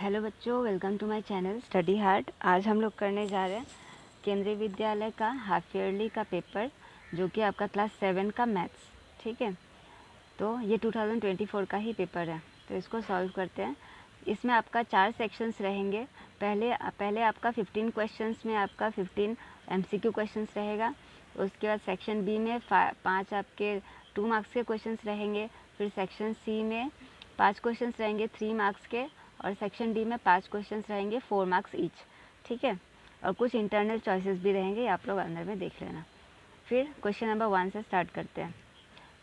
Hello बच्चों, welcome to my channel study hard. आज हम लोग करने जा रहे हैं केंद्रीय विद्यालय का हाफ ईयरली का पेपर, जो कि आपका क्लास 7 का मैथ्स। ठीक है, तो ये 2024 का ही पेपर है, तो इसको सॉल्व करते हैं। इसमें आपका 4 सेक्शंस रहेंगे। पहले आपका 15 क्वेश्चंस में आपका 15 MCQ क्वेश्चंस रहेगा। उसके बाद सेक्शन बी में 5 आपके 2 मार्क्स के क्वेश्चंस रहेंगे। फिर सेक्शन सी में 5 क्वेश्चंस रहेंगे 3 मार्क्स के, और सेक्शन डी में 5 क्वेश्चंस रहेंगे 4 मार्क्स ईच। ठीक है, और कुछ इंटरनल चॉइसेस भी रहेंगे, आप लोग अंदर में देख लेना। फिर क्वेश्चन नंबर 1 से स्टार्ट करते हैं।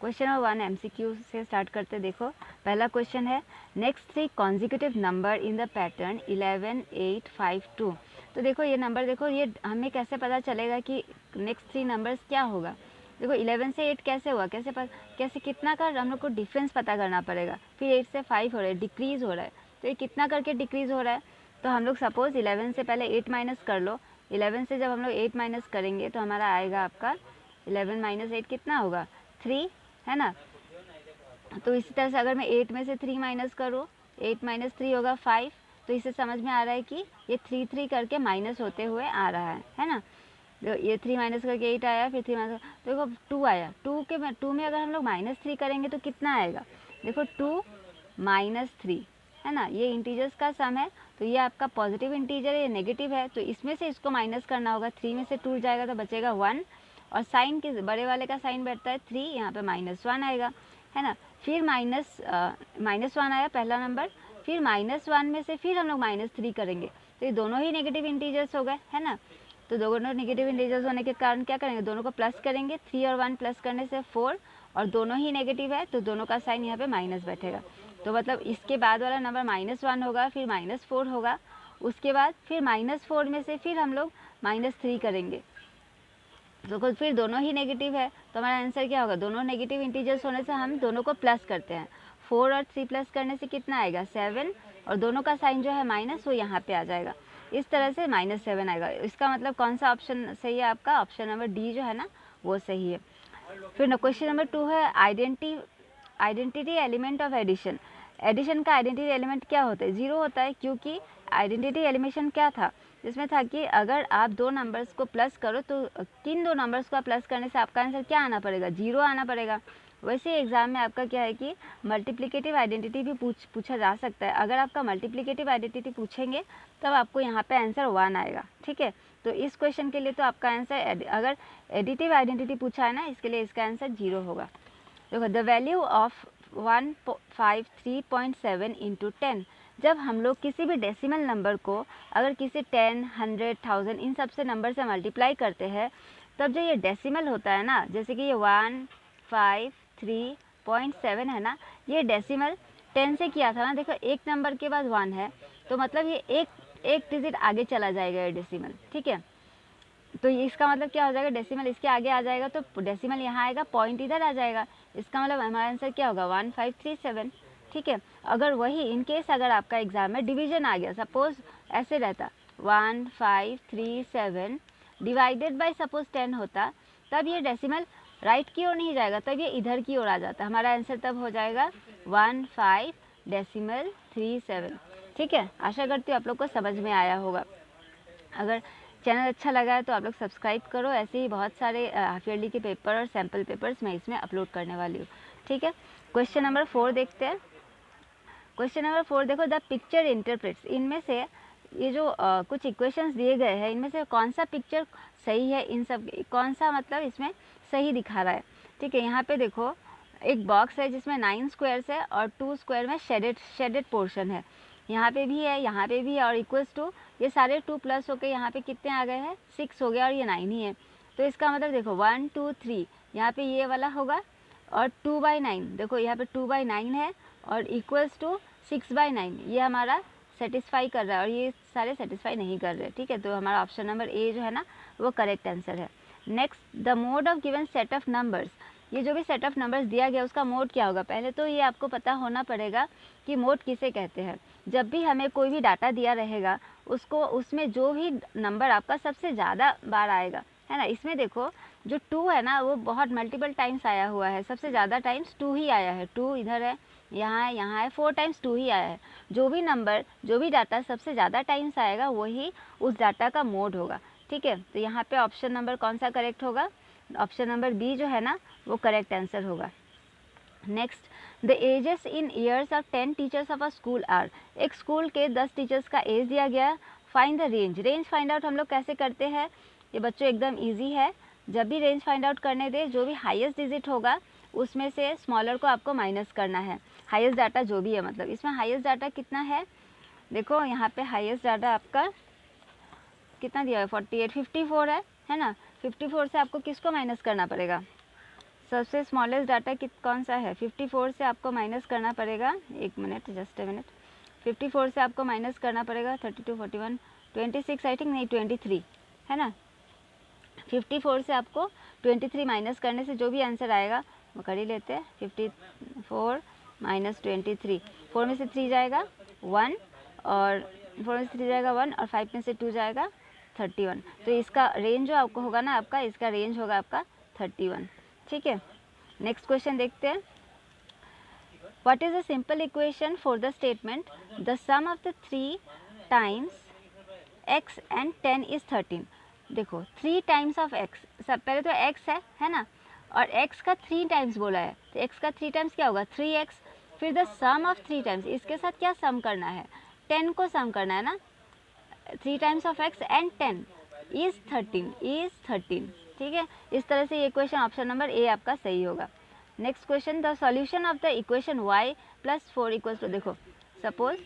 क्वेश्चन नंबर 1 MCQ से स्टार्ट करते हैं। देखो, पहला क्वेश्चन है, next 3 consecutive number in the pattern 11, 8, 5, 2। तो देखो ये नंबर, देखो ये हमें कैसे पता चलेगा कि नेक्स्ट 3 नंबर्स क्या होगा। देखो 11 से 8 कैसे हुआ, कैसे कितना का हम लोग को डिफरेंस पता करना पड़ेगा। फिर 8 से 5 हो रहा है, डिक्रीज़ हो रहा है, तो ये कितना करके डिक्रीज़ हो रहा है। तो हम लोग सपोज़ 11 से पहले 8 माइनस कर लो। 11 से जब हम लोग 8 माइनस करेंगे तो हमारा आएगा आपका 11 माइनस 8 कितना होगा, 3, है ना। तो इसी तरह से अगर मैं 8 में से 3 माइनस करूँ, 8 माइनस 3 होगा 5। तो इससे समझ में आ रहा है कि ये 3 करके माइनस होते हुए आ रहा है ना। तो ये 3 माइनस करके 8 आया, फिर 3 माइनस, तो देखो 2 आया। 2 में अगर हम लोग -3 करेंगे तो कितना आएगा, देखो 2 माइनस 3, है ना। ये इंटीजर्स का सम है, तो ये आपका पॉजिटिव इंटीजर है, ये नेगेटिव है, तो इसमें से इसको माइनस करना होगा। 3 में से 2 जाएगा तो बचेगा 1, और साइन किस बड़े वाले का साइन बैठता है 3, यहाँ पे -1 आएगा, है ना। फिर -1 आया पहला नंबर। फिर -1 में से फिर हम लोग -3 करेंगे, तो ये दोनों ही नेगेटिव इंटीजर्स हो गए, है ना। तो दोनों नेगेटिव इंटीजर्स होने के कारण क्या करेंगे, दोनों को प्लस करेंगे। 3 और 1 प्लस करने से 4, और दोनों ही नेगेटिव है, तो दोनों का साइन यहाँ पे माइनस बैठेगा। तो मतलब इसके बाद वाला नंबर -1 होगा, फिर -4 होगा। उसके बाद फिर -4 में से फिर हम लोग -3 करेंगे, तो फिर दोनों ही नेगेटिव है, तो हमारा आंसर क्या होगा, दोनों नेगेटिव इंटीजर्स होने से हम दोनों को प्लस करते हैं। 4 और 3 प्लस करने से कितना आएगा, 7, और दोनों का साइन जो है माइनस, वो यहाँ पे आ जाएगा। इस तरह से -7 आएगा। इसका मतलब कौन सा ऑप्शन सही है आपका, ऑप्शन नंबर डी जो है ना, वो सही है। फिर क्वेश्चन नंबर 2 है, identity element of addition. Addition का आइडेंटिटी एलिमेंट क्या होता है, 0 होता है, क्योंकि आइडेंटिटी एलिमेशन क्या था, जिसमें था कि अगर आप 2 नंबर्स को प्लस करो तो किन 2 नंबर्स को प्लस करने से आपका आंसर क्या आना पड़ेगा, 0 आना पड़ेगा। वैसे एग्जाम में आपका क्या है कि मल्टीप्लिकेटिव आइडेंटिटी भी पूछा जा सकता है। अगर आपका मल्टीप्लिकेटिव आइडेंटिटी पूछेंगे तब आपको यहाँ पे आंसर 1 आएगा। ठीक है, तो इस क्वेश्चन के लिए तो आपका आंसर, अगर एडिटिव आइडेंटिटी पूछा है ना, इसके लिए इसका आंसर 0 होगा। देखो, द वैल्यू ऑफ 153.7 इंटू 10। जब हम लोग किसी भी डेसिमल नंबर को अगर किसी 10, 100, 1000 इन सब से नंबर से मल्टीप्लाई करते हैं, तब जो ये डेसिमल होता है ना, जैसे कि ये 153.7 है ना, ये डेसिमल 10 से किया था ना। देखो एक नंबर के बाद 1 है, तो मतलब ये एक डिजिट आगे चला जाएगा ये डेसिमल। ठीक है, तो इसका मतलब क्या हो जाएगा, डेसिमल इसके आगे आ जाएगा, तो डेसिमल यहाँ आएगा, पॉइंट इधर आ जाएगा। इसका मतलब हमारा आंसर क्या होगा, 1537। ठीक है, अगर वही इन केस अगर आपका एग्जाम में डिवीजन आ गया, सपोज ऐसे रहता 1537 डिवाइडेड बाय सपोज 10 होता, तब ये डेसिमल राइट की ओर नहीं जाएगा, तब ये इधर की ओर आ जाता। हमारा आंसर तब हो जाएगा 15.37। ठीक है, आशा करती हूँ आप लोग को समझ में आया होगा। अगर चैनल अच्छा लगा है तो आप लोग सब्सक्राइब करो। ऐसे ही बहुत सारे हाफ ईयरली के पेपर और सैम्पल पेपर्स मैं इसमें अपलोड करने वाली हूँ। ठीक है, क्वेश्चन नंबर 4 देखते हैं। क्वेश्चन नंबर 4 देखो, द पिक्चर इंटरप्रेट्स। इनमें से ये जो कुछ इक्वेशंस दिए गए हैं, इनमें से कौन सा पिक्चर सही है, इन सब कौन सा मतलब इसमें सही दिखा रहा है। ठीक है, यहाँ पे देखो एक बॉक्स है जिसमें 9 स्क्वायर्स है और 2 स्क्वायर में शेडेड पोर्शन है। यहाँ पे भी है, यहाँ पे भी है, और इक्वल्स टू ये सारे 2 प्लस होके यहाँ पे कितने आ गए हैं, 6 हो गया, और ये 9 ही है। तो इसका मतलब देखो 1, 2, 3 यहाँ पे ये वाला होगा, और 2/9 देखो यहाँ पे 2/9 है, और इक्वल्स टू 6/9 ये हमारा सेटिस्फाई कर रहा है, और ये सारे सेटिस्फाई नहीं कर रहे। ठीक है, तो हमारा ऑप्शन नंबर ए जो है ना, वो करेक्ट आंसर है। Next, the mode of given set of numbers. ये जो भी सेट ऑफ नंबर्स दिया गया उसका मोड क्या होगा। पहले तो ये आपको पता होना पड़ेगा कि मोड किसे कहते हैं। जब भी हमें कोई भी डाटा दिया रहेगा, उसको उसमें जो भी नंबर आपका सबसे ज़्यादा बार आएगा, है ना। इसमें देखो जो 2 है ना, वो बहुत मल्टीपल टाइम्स आया हुआ है, सबसे ज़्यादा टाइम्स 2 ही आया है। 2 इधर है, यहाँ है 4 टाइम्स 2 ही आया है। जो भी नंबर, जो भी डाटा सबसे ज़्यादा टाइम्स आएगा वही उस डाटा का मोड होगा, ठीक है। तो यहाँ पे ऑप्शन नंबर कौन सा करेक्ट होगा? ऑप्शन नंबर बी जो है ना वो करेक्ट आंसर होगा। Next, the ages in years of 10 teachers of a school are. एक स्कूल के 10 टीचर्स का एज दिया गया। Find the range. Range find out हम लोग कैसे करते हैं? ये बच्चों एकदम ईजी है। जब भी रेंज फाइंड आउट करने दे, जो भी हाईएस्ट डिजिट होगा उसमें से स्मॉलर को आपको माइनस करना है। हाईएस्ट डाटा जो भी है, मतलब इसमें हाईएस्ट डाटा कितना है? देखो यहाँ पे हाईएस्ट डाटा आपका कितना दिया है? 48, 54 है ना। 54 से आपको किसको माइनस करना पड़ेगा? सबसे स्मॉलेस्ट डाटा कौन सा है? 54 से आपको माइनस करना पड़ेगा, एक मिनट, जस्ट ए मिनट। 54 से आपको माइनस करना पड़ेगा 32, 41, 26 आई थिंक, नहीं 23 है ना। 54 से आपको 23 माइनस करने से जो भी आंसर आएगा वो कर ही लेते हैं। 54 माइनस 23, 4 में से 3 जाएगा 1, और 4 में से 3 जाएगा 1, और 5 में से 2 जाएगा 31। तो इसका रेंज जो आपको होगा ना, आपका इसका रेंज होगा आपका 31, ठीक है। नेक्स्ट क्वेश्चन देखते हैं। What is a simple equation for the statement the sum of the 3 times x and 10 is 13। देखो 3 टाइम्स ऑफ x, सब पहले तो x है ना, और x का 3 टाइम्स बोला है, तो x का 3 टाइम्स क्या होगा? 3x। फिर द सम ऑफ 3 टाइम्स, इसके साथ क्या सम करना है? 10 को सम करना है ना। 3 times of x and 10 is 13, ठीक है। इस तरह से ये क्वेश्चन ऑप्शन नंबर ए आपका सही होगा। Next question, the solution of the equation y plus 4 equals to, देखो suppose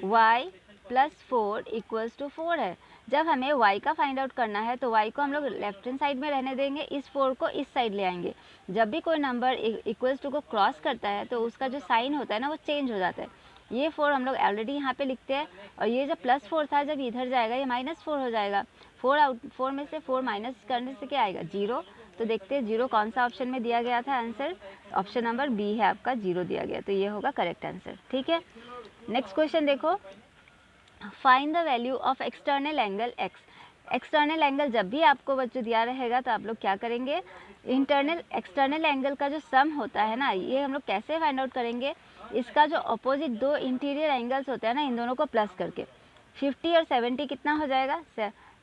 y plus 4 equals to 4 है। जब हमें y का फाइंड आउट करना है तो y को हम लोग लेफ्ट हैंड साइड में रहने देंगे, इस 4 को इस साइड ले आएंगे। जब भी कोई नंबर इक्वल्स टू को क्रॉस करता है तो उसका जो साइन होता है ना वो चेंज हो जाता है। ये 4 हम लोग ऑलरेडी यहाँ पे लिखते हैं, और ये जो प्लस 4 था जब इधर जाएगा ये -4 हो जाएगा। 4 में से 4 माइनस करने से क्या आएगा? 0। तो देखते हैं 0 कौन सा ऑप्शन में दिया गया था आंसर। ऑप्शन नंबर बी है आपका, 0 दिया गया, तो ये होगा करेक्ट आंसर, ठीक है। नेक्स्ट क्वेश्चन देखो, find the value of external angle x। External angle जब भी आपको बच्चों दिया रहेगा तो आप लोग क्या करेंगे? इंटरनल एक्सटर्नल एंगल का जो सम होता है ना, ये हम लोग कैसे फाइंड आउट करेंगे? इसका जो अपोजिट दो इंटीरियर एंगल्स होते हैं ना, इन दोनों को प्लस करके 50 और 70 कितना हो जाएगा?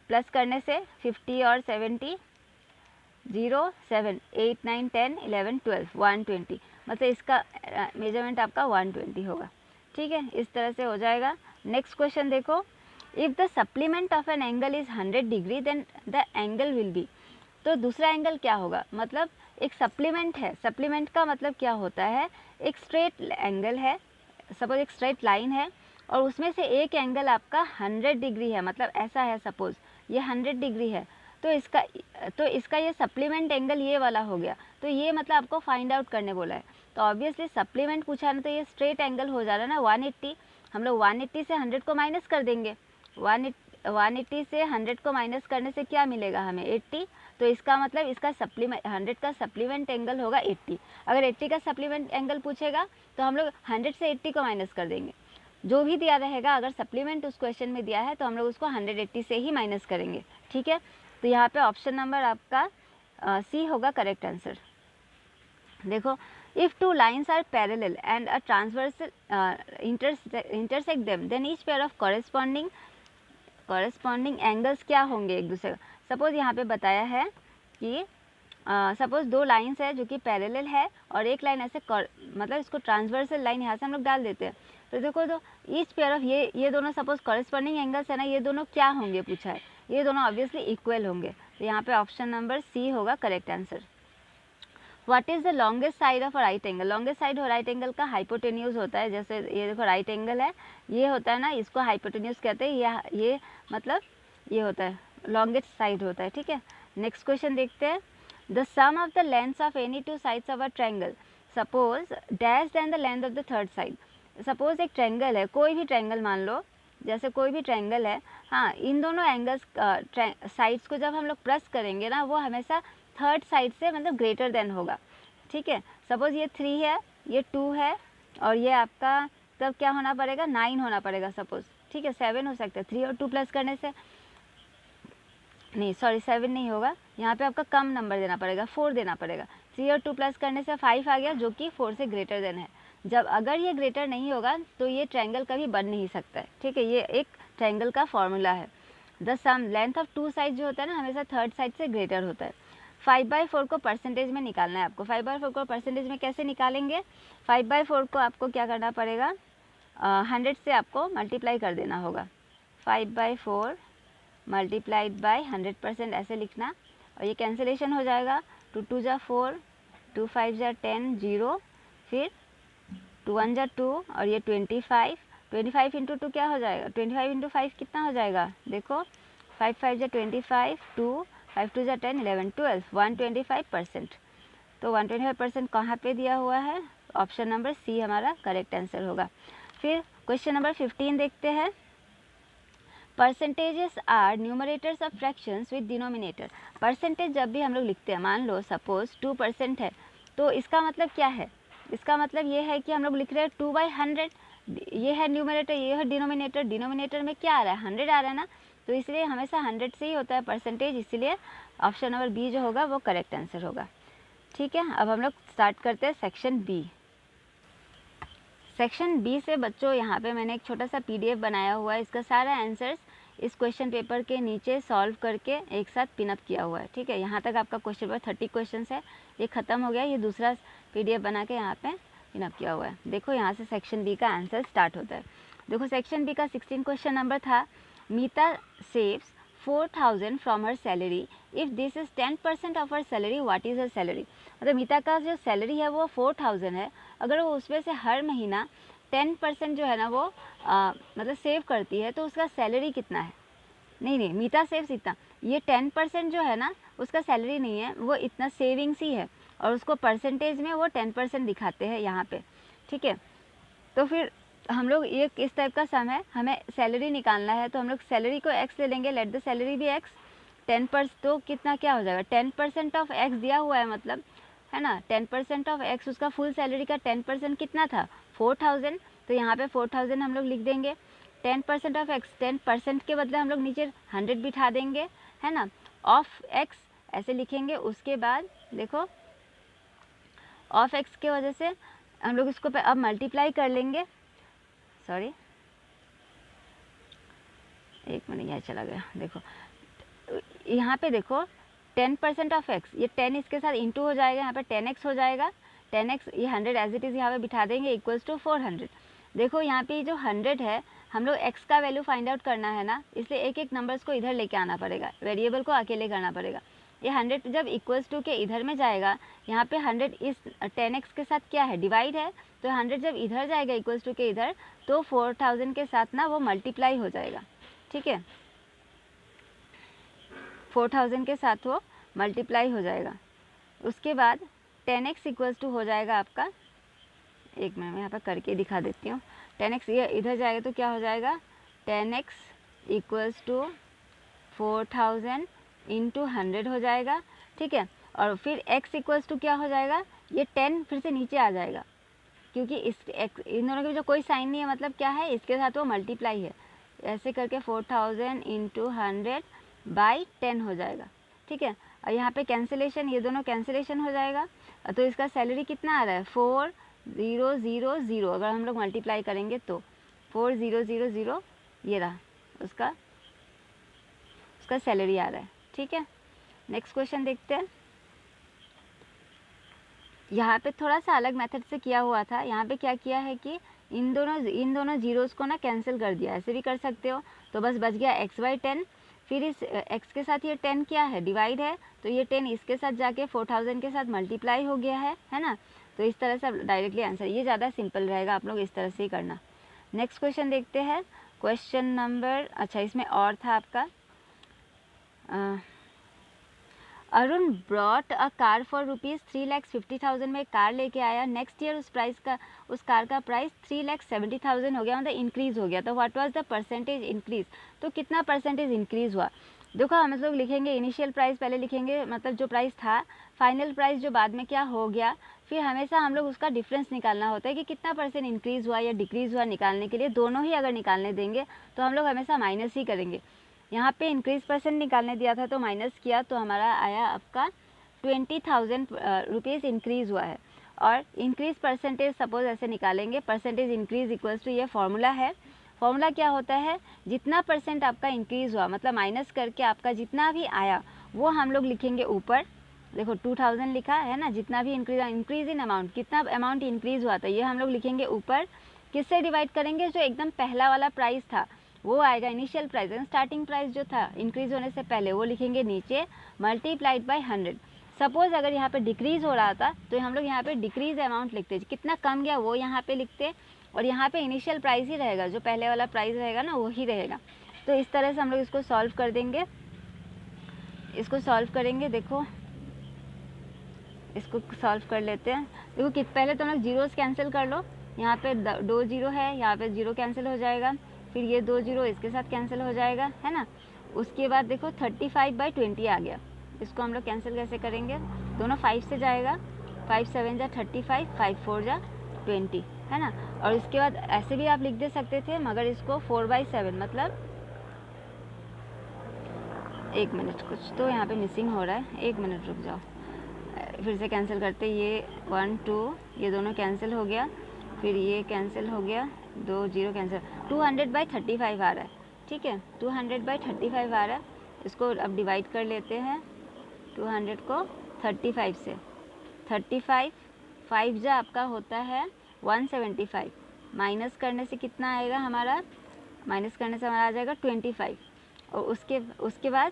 प्लस करने से 50 और 70 0, 7, 8, 9, 10, 11, 12, 120, मतलब इसका मेजरमेंट आपका 120 होगा, ठीक है। इस तरह से हो जाएगा। नेक्स्ट क्वेश्चन देखो, if the supplement of an angle is 100 degree then the angle will be. तो दूसरा एंगल क्या होगा? मतलब एक सप्लीमेंट है, सप्लीमेंट का मतलब क्या होता है? एक स्ट्रेट एंगल है, सपोज एक स्ट्रेट लाइन है, और उसमें से एक एंगल आपका 100 डिग्री है, मतलब ऐसा है, सपोज ये 100 डिग्री है, तो इसका ये सप्लीमेंट एंगल ये वाला हो गया। तो ये मतलब आपको फाइंड आउट करने बोला है, तो ऑब्वियसली सप्लीमेंट पूछा ना, तो ये स्ट्रेट एंगल हो जा रहा है ना 180। हम लोग 180 से 100 को माइनस कर देंगे। 180 से 100 को माइनस करने से क्या मिलेगा हमें? 80। तो इसका मतलब इसका सप्लीमेंट 100 का सप्लीमेंट एंगल होगा 80। अगर 80 का सप्लीमेंट एंगल पूछेगा तो हम लोग 100 से 80 को माइनस कर देंगे। जो भी दिया रहेगा, अगर सप्लीमेंट उस क्वेश्चन में दिया है तो हम लोग उसको 180 से ही माइनस करेंगे, ठीक है। तो यहाँ पे ऑप्शन नंबर आपका सी होगा करेक्ट आंसर। देखो, if two lines are parallel and a transversal intersect them then each pair of corresponding angles क्या होंगे एक दूसरे का। सपोज यहाँ पे बताया है कि सपोज 2 लाइन्स है जो कि पैरेलल है, और एक लाइन ऐसे मतलब इसको ट्रांसवर्सल लाइन यहाँ से हम लोग डाल देते हैं। तो देखो, तो ईच पेयर ऑफ ये दोनों सपोज कॉरेस्पॉन्डिंग एंगल्स है ना, ये दोनों क्या होंगे पूछा है? ये दोनों ऑब्वियसली इक्वल होंगे, तो यहाँ पे ऑप्शन नंबर सी होगा correct answer. What is the longest side of a right angle. Longest side और राइट एंगल का हाइपोटेन्यूज होता है। जैसे ये देखो राइट एंगल है, ये होता है ना, इसको हाइपोटेन्यूज कहते हैं। ये मतलब ये होता है, लॉन्गेस्ट साइड होता है, ठीक है। नेक्स्ट क्वेश्चन देखते हैं, the sum of the lengths of any 2 sides of a triangle suppose dash then the length of the third side. Suppose एक ट्रायंगल है, कोई भी ट्रायंगल मान लो, जैसे कोई भी ट्रायंगल है, हाँ, इन दोनों एंगल्स साइड्स को जब हम लोग प्लस करेंगे ना, वो हमेशा थर्ड साइड से मतलब ग्रेटर देन होगा, ठीक है। सपोज ये 3 है, ये 2 है, और ये आपका तब क्या होना पड़ेगा? 9 होना पड़ेगा सपोज, ठीक है। 7 हो सकता है, 3 और 2 प्लस करने से, नहीं सॉरी 7 नहीं होगा, यहाँ पे आपका कम नंबर देना पड़ेगा, 4 देना पड़ेगा। 3 और 2 प्लस करने से 5 आ गया, जो कि 4 से ग्रेटर देन है। जब अगर ये ग्रेटर नहीं होगा तो ये ट्रायंगल कभी बन नहीं सकता है, ठीक है। ये एक ट्रायंगल का फॉर्मूला है। The sum length of two side जो होता है ना, हमेशा थर्ड साइड से ग्रेटर होता है। 5/4 को परसेंटेज में निकालना है आपको। 5/4 को परसेंटेज में कैसे निकालेंगे? 5/4 को आपको क्या करना पड़ेगा, 100 से आपको मल्टीप्लाई कर देना होगा। 5/4 मल्टीप्लाइड बाय 100%, ऐसे लिखना। और ये कैंसिलेशन हो जाएगा। 2 2 जा 4, 2 5 जा 10, 0, फिर 2 1 जा 2 और ये 25। 25 इंटू 2 क्या हो जाएगा? 25 इंटू 5 कितना हो जाएगा? देखो 5 5 जा 25, 2 5 2 जा 10, 11 12, 125%। तो 125% कहाँ पे दिया हुआ है? ऑप्शन नंबर सी हमारा करेक्ट आंसर होगा। फिर क्वेश्चन नंबर 15 देखते हैं। Percentages are numerators of fractions with denominator. Percentage जब भी हम लोग लिखते हैं, मान लो सपोज 2% है, तो इसका मतलब क्या है? इसका मतलब ये है कि हम लोग लिख रहे हैं 2/100। ये है न्यूमरेटर, ये है डिनोमिनेटर। डिनोमिनेटर में क्या आ रहा है? 100 आ रहा है ना, तो इसलिए हमेशा 100 से ही होता है परसेंटेज, इसीलिए ऑप्शन नंबर बी जो होगा वो करेक्ट आंसर होगा। ठीक है, अब हम लोग स्टार्ट करते हैं सेक्शन बी। सेक्शन बी से बच्चों यहाँ पे मैंने एक छोटा सा PDF बनाया हुआ है। इसका सारा आंसर्स इस क्वेश्चन पेपर के नीचे सॉल्व करके एक साथ पिनअप किया हुआ है। ठीक है, यहाँ तक आपका क्वेश्चन पेपर 30 क्वेश्चन है, ये ख़त्म हो गया। ये दूसरा PDF बना के यहाँ पे पिनअप किया हुआ है। देखो यहाँ से सेक्शन बी का आंसर स्टार्ट होता है। देखो सेक्शन बी का 16 क्वेश्चन नंबर था, Meeta saves 4000 from her salary, if this is 10% of her salary, what is her salary. मतलब मीता का जो सैलरी है वो 4000 है, अगर वो उसमें से हर महीना 10% जो है ना वो मतलब सेव करती है, तो उसका सैलरी कितना है? नहीं, मीता सेव्स इतना, ये 10% जो है ना उसका सैलरी नहीं है, वो इतना सेविंग्स ही है, और उसको परसेंटेज में वो 10% दिखाते हैं यहाँ पे। ठीक है, तो फिर हम लोग ये किस टाइप का सम है, हमें सैलरी निकालना है, तो हम लोग सैलरी को x ले लेंगे, लेट द सैलरी भी x। 10%, तो कितना क्या हो जाएगा? 10% ऑफ x दिया हुआ है, मतलब है ना 10% ऑफ x, उसका फुल सैलरी का 10% कितना था? 4000। तो यहाँ पे 4000 हम लोग लिख देंगे। 10% ऑफ x, 10% के बदले हम लोग नीचे 100 बिठा देंगे, है ना, ऑफ x ऐसे लिखेंगे। उसके बाद देखो ऑफ x के वजह से हम लोग इसको अब मल्टीप्लाई कर लेंगे। सॉरी, एक मिनट, यहाँ चला गया। देखो यहाँ पे देखो 10% ऑफ x, ये 10 इसके साथ इंटू हो जाएगा, यहाँ पे 10x हो जाएगा। 10x, ये 100 एज इट इज़ यहाँ पे बिठा देंगे, इक्वल्स टू 400। देखो यहाँ पे जो 100 है, हम लोग x का वैल्यू फाइंड आउट करना है ना, इसलिए एक एक नंबर्स को इधर लेके आना पड़ेगा, वेरिएबल को अकेले करना पड़ेगा। ये 100 जब इक्वल्स टू के इधर में जाएगा, यहाँ पे 100 इस 10x के साथ क्या है? डिवाइड है, तो 100 जब इधर जाएगा इक्वल्स टू के इधर, तो 4000 के साथ ना वो मल्टीप्लाई हो जाएगा। ठीक है, 4000 के साथ वो मल्टीप्लाई हो जाएगा। उसके बाद 10x इक्वल्स टू हो जाएगा आपका, एक मिनट मैं यहाँ पर करके दिखा देती हूँ। 10x ये इधर जाएगा तो क्या हो जाएगा? 10x इक्वल्स टू 4000 इंटू 100 हो जाएगा। ठीक है, और फिर x इक्वल्स टू क्या हो जाएगा? ये 10 फिर से नीचे आ जाएगा, क्योंकि इन दोनों के जो कोई साइन नहीं है, मतलब क्या है, इसके साथ वो मल्टीप्लाई है। ऐसे करके 4000 इंटू 100 बाई 10 हो जाएगा। ठीक है, और यहाँ पे कैंसिलेशन, ये दोनों कैंसिलेशन हो जाएगा, तो इसका सैलरी कितना आ रहा है? 4000। अगर हम लोग मल्टीप्लाई करेंगे तो 4000, ये रहा उसका सैलरी आ रहा है। ठीक है, नेक्स्ट क्वेश्चन देखते हैं। यहाँ पे थोड़ा सा अलग मेथड से किया हुआ था। यहाँ पे क्या किया है कि इन दोनों जीरोस को ना कैंसिल कर दिया, ऐसे भी कर सकते हो। तो बस बच गया x/10, फिर इस x के साथ ये 10 क्या है? डिवाइड है, तो ये 10 इसके साथ जाके 4000 के साथ मल्टीप्लाई हो गया है ना। तो इस तरह से डायरेक्टली आंसर, ये ज़्यादा सिंपल रहेगा, आप लोग इस तरह से ही करना। नेक्स्ट क्वेश्चन देखते हैं, क्वेश्चन नंबर, अच्छा इसमें और था आपका, Arun brought a car for ₹3,50,000 में एक कार लेके आया। नेक्स्ट ईयर उस कार का प्राइस 3,70,000 हो गया, मतलब इंक्रीज़ हो गया। तो what was the percentage increase? तो कितना परसेंटेज इंक्रीज़ हुआ? देखो हम लोग लिखेंगे इनिशियल प्राइस पहले लिखेंगे, मतलब जो प्राइस था, फाइनल प्राइस जो बाद में क्या हो गया, फिर हमेशा हम लोग उसका डिफरेंस निकालना होता है कि कितना परसेंट इंक्रीज़ हुआ या डिक्रीज़ हुआ। निकालने के लिए दोनों ही अगर निकालने देंगे तो हम लोग हमेशा माइनस ही करेंगे। यहाँ पे इंक्रीज परसेंट निकालने दिया था तो माइनस किया, तो हमारा आया आपका 20,000 रुपीज़ इंक्रीज़ हुआ है। और इंक्रीज परसेंटेज सपोज ऐसे निकालेंगे, परसेंटेज इंक्रीज इक्वल्स टू, ये फॉर्मूला है। फॉर्मूला क्या होता है, जितना परसेंट आपका इंक्रीज़ हुआ मतलब माइनस करके आपका जितना भी आया वो हम लोग लिखेंगे ऊपर। देखो 2000 लिखा है ना, जितना भी इंक्रीज इन अमाउंट, कितना अमाउंट इंक्रीज़ हुआ था ये हम लोग लिखेंगे ऊपर। किससे डिवाइड करेंगे, जो एकदम पहला वाला प्राइस था वो आएगा, इनिशियल प्राइस स्टार्टिंग प्राइस जो था इंक्रीज़ होने से पहले वो लिखेंगे नीचे, मल्टीप्लाइड बाय 100। सपोज़ अगर यहाँ पे डिक्रीज़ हो रहा था तो हम लोग यहाँ पे डिक्रीज़ अमाउंट लिखते, कितना कम गया वो यहाँ पे लिखते, और यहाँ पे इनिशियल प्राइस ही रहेगा, जो पहले वाला प्राइस रहेगा ना वो ही रहेगा। तो इस तरह से हम लोग इसको सॉल्व कर देंगे, इसको सॉल्व करेंगे। देखो इसको सॉल्व कर लेते हैं। देखो कि पहले तो हम लोग जीरोस कैंसिल कर लो, यहाँ पे 2 जीरो है, यहाँ पे 0 कैंसिल हो जाएगा, फिर ये 2 जीरो इसके साथ कैंसिल हो जाएगा, है ना। उसके बाद देखो 35/20 आ गया, इसको हम लोग कैंसिल कैसे करेंगे, दोनों 5 से जाएगा, 5 7 जा 35, 5 4 जा 20, है ना। और इसके बाद ऐसे भी आप लिख दे सकते थे, मगर इसको 4/7 मतलब 1 मिनट, कुछ तो यहाँ पे मिसिंग हो रहा है, 1 मिनट रुक जाओ, फिर से कैंसिल करते, ये 1 2 ये दोनों कैंसिल हो गया, फिर ये कैंसिल हो गया, 2 0 कैंसिल, 200/35 आ रहा है, ठीक है, 200/35 आ रहा है। इसको अब डिवाइड कर लेते हैं, 200 को 35 से, 35 5 जा आपका होता है 175, माइनस करने से कितना आएगा हमारा, माइनस करने से हमारा आ जाएगा 25, और उसके बाद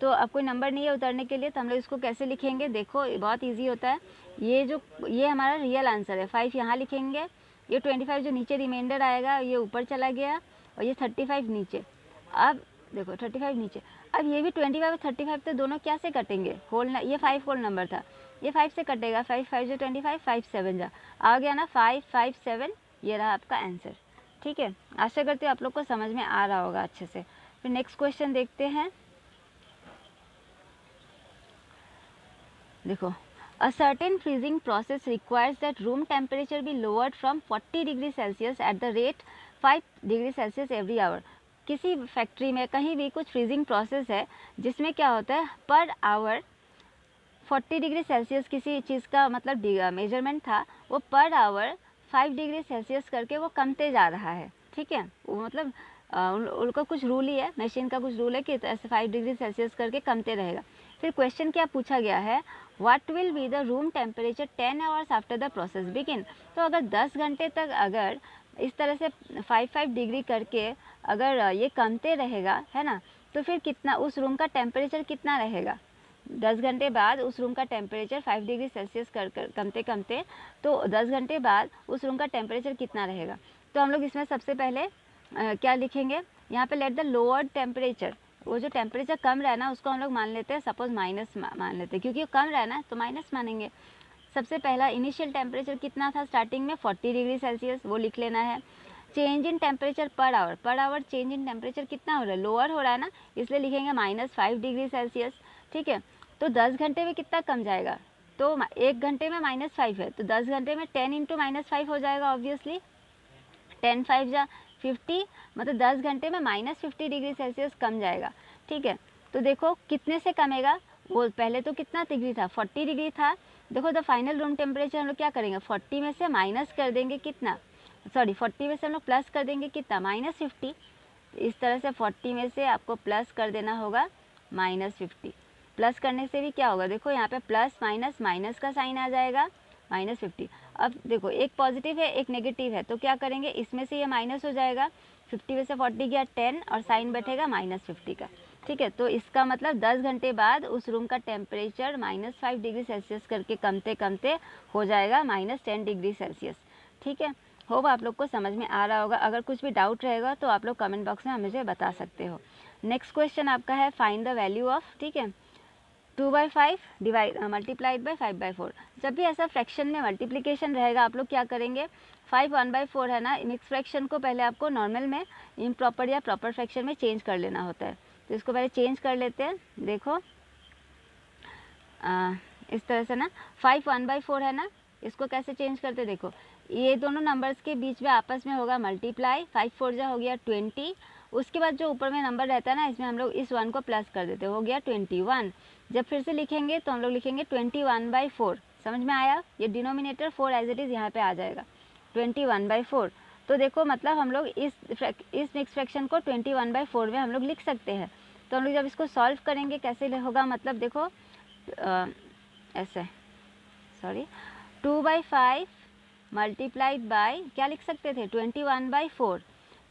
तो अब कोई नंबर नहीं है उतरने के लिए, तो हम लोग इसको कैसे लिखेंगे, देखो बहुत इजी होता है। ये हमारा रियल आंसर है, 5 यहाँ लिखेंगे, ये 25 जो नीचे रिमाइंडर आएगा ये ऊपर चला गया, और ये 35 नीचे। अब देखो 35 नीचे, अब ये भी 25 और 35 तो दोनों क्या से कटेंगे, ये 5 होल नंबर था, ये 5 से कटेगा, 5 5 जो 25, 5 7 जा आ गया ना, 5 5 7, ये रहा आपका आंसर। ठीक है, आशा करते हो आप लोग को समझ में आ रहा होगा अच्छे से। फिर नेक्स्ट क्वेश्चन देखते हैं। देखो, a certain freezing process requires that room temperature be lowered from 40 degree Celsius at the rate 5 degree Celsius every hour। किसी फैक्ट्री में कहीं भी कुछ फ्रीजिंग प्रोसेस है जिसमें क्या होता है, पर आवर 40 डिग्री सेल्सियस किसी चीज़ का मतलब मेजरमेंट था, वो पर आवर 5 डिग्री सेल्सियस करके वो कमते जा रहा है। ठीक है, वो मतलब उनका कुछ रूल ही है, मशीन का कुछ रूल है कि ऐसे 5 डिग्री सेल्सियस करके कमते रहेगा। फिर क्वेश्चन क्या पूछा गया है, what will be the room temperature 10 hours after the process begin. तो अगर 10 घंटे तक अगर इस तरह से 5 डिग्री करके अगर ये कमते रहेगा, है ना, तो फिर कितना उस रूम का टेम्परेचर कितना रहेगा, 10 घंटे बाद उस रूम का टेम्परेचर 5 डिग्री सेल्सियस कर कमते कमते, तो 10 घंटे बाद उस रूम का टेम्परेचर कितना रहेगा। तो हम लोग इसमें सबसे पहले क्या लिखेंगे, यहाँ पे लेट द लोअर टेम्परेचर, वो जो टेम्परेचर कम रहा है ना उसको हम लोग मान लेते हैं सपोज माइनस मान लेते हैं, क्योंकि वो कम रहा है ना तो माइनस मानेंगे। सबसे पहला इनिशियल टेम्परेचर कितना था स्टार्टिंग में, 40 डिग्री सेल्सियस, वो लिख लेना है। Change in temperature per hour change in temperature कितना हो रहा है, लोअर हो रहा है ना, इसलिए लिखेंगे -5 डिग्री सेल्सियस। ठीक है, तो 10 घंटे में कितना कम जाएगा, तो 1 घंटे में -5 है, तो 10 घंटे में 10 इंटू -5 हो जाएगा ऑब्वियसली, 10 5 जा 50, मतलब 10 घंटे में -50 डिग्री सेल्सियस कम जाएगा। ठीक है, तो देखो कितने से कमेगा, वो पहले तो कितना डिग्री था, 40 डिग्री था। देखो द फाइनल रूम टेम्परेचर हम लोग क्या करेंगे, 40 में से माइनस कर देंगे कितना, सॉरी 40 में से हम लोग प्लस कर देंगे कितना, -50। इस तरह से 40 में से आपको प्लस कर देना होगा -50। प्लस करने से भी क्या होगा, देखो यहाँ पे प्लस माइनस माइनस का साइन आ जाएगा, -50। अब देखो एक पॉजिटिव है एक नेगेटिव है, तो क्या करेंगे, इसमें से ये माइनस हो जाएगा, 50 में से 40 गया 10 और साइन बैठेगा -50 का। ठीक है, तो इसका मतलब 10 घंटे बाद उस रूम का टेम्परेचर -5 डिग्री सेल्सियस करके कमते कमते हो जाएगा -10 डिग्री सेल्सियस। ठीक है, होप आप लोग को समझ में आ रहा होगा। अगर कुछ भी डाउट रहेगा तो आप लोग कमेंट बॉक्स में मुझे बता सकते हो। नेक्स्ट क्वेश्चन आपका है फाइंड द वैल्यू ऑफ, ठीक है, 2/5 मल्टीप्लाइड बाई 5/4। जब भी ऐसा फ्रैक्शन में मल्टीप्लिकेशन रहेगा आप लोग क्या करेंगे, 5 1/4 है ना, मिक्स फ्रैक्शन को पहले आपको नॉर्मल में इम्प्रॉपर या प्रॉपर फ्रैक्शन में चेंज कर लेना होता है, तो इसको पहले चेंज कर लेते हैं। देखो इस तरह से ना, 5 1/4 है ना, इसको कैसे चेंज करते, देखो ये दोनों नंबर्स के बीच में आपस में होगा मल्टीप्लाई, 5 4 जा हो गया 20, उसके बाद जो ऊपर में नंबर रहता है ना इसमें हम लोग इस 1 को प्लस कर देते, हो गया 21। जब फिर से लिखेंगे तो हम लोग लिखेंगे 21/4, समझ में आया? ये डिनोमिनेटर 4 एज इट इज़ यहाँ पे आ जाएगा 21/4। तो देखो मतलब हम लोग इस मिक्स फ्रैक्शन को 21/4 में हम लोग लिख सकते हैं। तो हम लोग जब इसको सॉल्व करेंगे कैसे होगा, मतलब देखो ऐसे, सॉरी 2/5 मल्टीप्लाइड बाय क्या लिख सकते थे 21/4।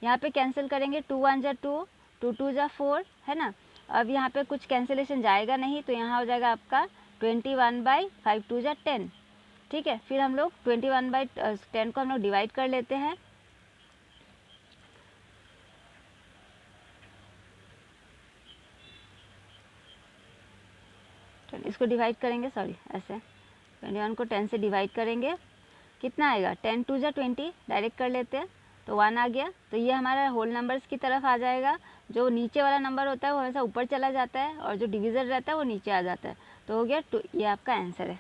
यहाँ पे कैंसिल करेंगे 2 1 जा 2, 2 2 जा 4, है ना। अब यहाँ पे कुछ कैंसिलेशन जाएगा नहीं, तो यहाँ हो जाएगा आपका 21/5 2 जा 10। ठीक है, फिर हम लोग 21/10 को हम लोग डिवाइड कर लेते हैं। इसको डिवाइड करेंगे, सॉरी ऐसे 21 को 10 से डिवाइड करेंगे, कितना आएगा 10 2 जा 20, डायरेक्ट कर लेते हैं तो 1 आ गया। तो ये हमारा होल नंबर्स की तरफ आ जाएगा। जो नीचे वाला नंबर होता है वो हमेशा ऊपर चला जाता है और जो डिवीज़र रहता है वो नीचे आ जाता है। तो हो गया ये आपका आंसर है।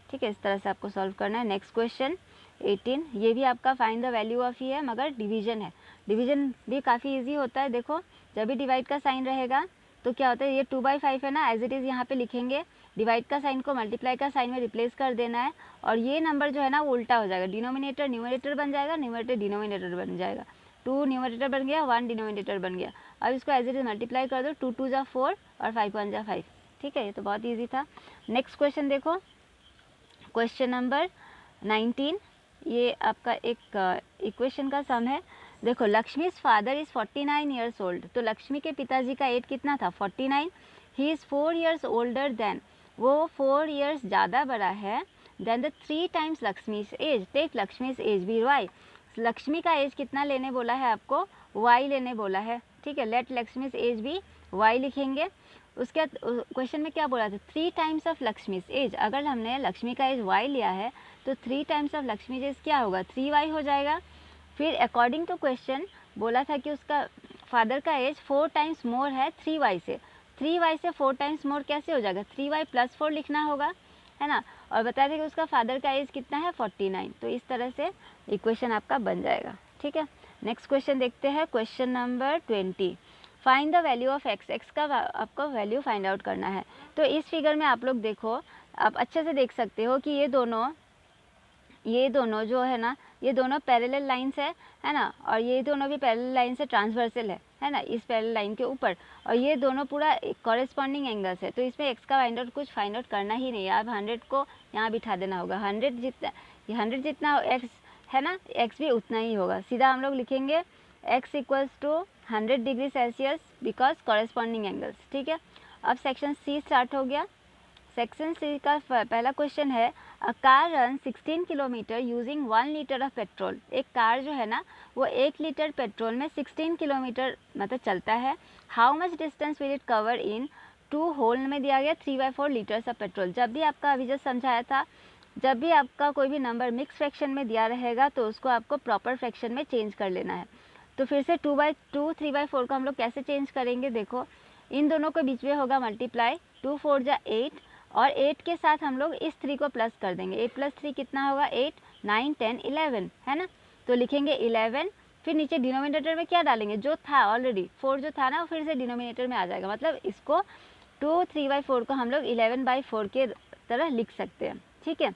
ठीक है, इस तरह से आपको सॉल्व करना है। नेक्स्ट क्वेश्चन 18, ये भी आपका फाइंड द वैल्यू ऑफ ही है मगर डिवीजन है। डिवीजन भी काफ़ी ईजी होता है। देखो जब भी डिवाइड का साइन रहेगा तो क्या होता है, ये 2/5 है ना, एज इट इज़ यहाँ पे लिखेंगे, डिवाइड का साइन को मल्टीप्लाई का साइन में रिप्लेस कर देना है और ये नंबर जो है ना वो उल्टा हो जाएगा, डिनोमिनेटर न्यूमरेटर बन जाएगा, न्यूमरेटर डिनोमिनेटर बन जाएगा। 2 न्यूमरेटर बन गया, 1 डिनोमिनेटर बन गया। अब इसको एज इट इज़ मल्टीप्लाई कर दो, 2 2 जा 4 और 5 1 जा 5। ठीक है, ये तो बहुत ईजी था। नेक्स्ट क्वेश्चन देखो, क्वेश्चन नंबर 19, ये आपका एक इक्वेशन का सम है। देखो Lakshmi's father is 49 years old. तो लक्ष्मी के पिताजी का एज कितना था 49। He is 4 years older than, वो 4 ईयर्स ज़्यादा बड़ा है than the 3 times Lakshmi's age. Take Lakshmi's age be y. Lakshmi का एज कितना लेने बोला है आपको, वाई लेने बोला है। ठीक है, let Lakshmi's age be y लिखेंगे। उसके क्वेश्चन में क्या बोला था, 3 टाइम्स ऑफ लक्ष्मीज एज। अगर हमने लक्ष्मी का एज वाई लिया है तो 3 टाइम्स ऑफ लक्ष्मीज एज क्या होगा 3y हो जाएगा। फिर अकॉर्डिंग टू क्वेश्चन बोला था कि उसका फादर का एज 4 टाइम्स मोर है 3y से। 3y से 4 टाइम्स मोर कैसे हो जाएगा, 3y + 4 लिखना होगा, है ना। और बता दें कि उसका फादर का एज कितना है 49। तो इस तरह से इक्वेशन आपका बन जाएगा। ठीक है, नेक्स्ट क्वेश्चन देखते हैं, question number 20, find the value of x. X का आपको वैल्यू फाइंड आउट करना है। तो इस फिगर में आप लोग देखो, आप अच्छे से देख सकते हो कि ये दोनों जो है ना, ये दोनों पैरेलल लाइंस है ना, और ये दोनों भी पैरेलल लाइन से ट्रांसवर्सल है ना, इस पैरेलल लाइन के ऊपर, और ये दोनों पूरा कॉरेस्पॉन्डिंग एंगल्स है। तो इसमें एक्स का कुछ फाइंड आउट करना ही नहीं है। आप 100 को यहाँ बिठा देना होगा, 100 जितना एक्स है ना, एक्स भी उतना ही होगा। सीधा हम लोग लिखेंगे x = 100 degree Celsius because corresponding angles. ठीक है, अब सेक्शन सी स्टार्ट हो गया। सेक्शन सी का पहला क्वेश्चन है, a car run 16 kilometre using 1 litre of petrol. एक कार जो है ना वो 1 लीटर पेट्रोल में 16 किलोमीटर मतलब चलता है। How much distance will it cover in 2 होल में दिया गया 3/4 लीटर्स ऑफ पेट्रोल। जब भी आपका अभी जो समझाया था, जब भी आपका कोई भी नंबर मिक्स फ्रैक्शन में दिया रहेगा तो उसको आपको प्रॉपर फ्रैक्शन में चेंज कर लेना है। तो फिर से 2/2 3/4 को हम लोग कैसे चेंज करेंगे, देखो इन दोनों के बीच में होगा मल्टीप्लाई, 2 4 जा 8 और 8 के साथ हम लोग इस 3 को प्लस कर देंगे। 8 + 3 कितना होगा 8 9 10 11, है ना। तो लिखेंगे 11, फिर नीचे डिनोमिनेटर में क्या डालेंगे, जो था ऑलरेडी 4 जो था ना वो फिर से डिनोमिनेटर में आ जाएगा। मतलब इसको 2 3/4 को हम लोग 11/4 के तरह लिख सकते हैं। ठीक है,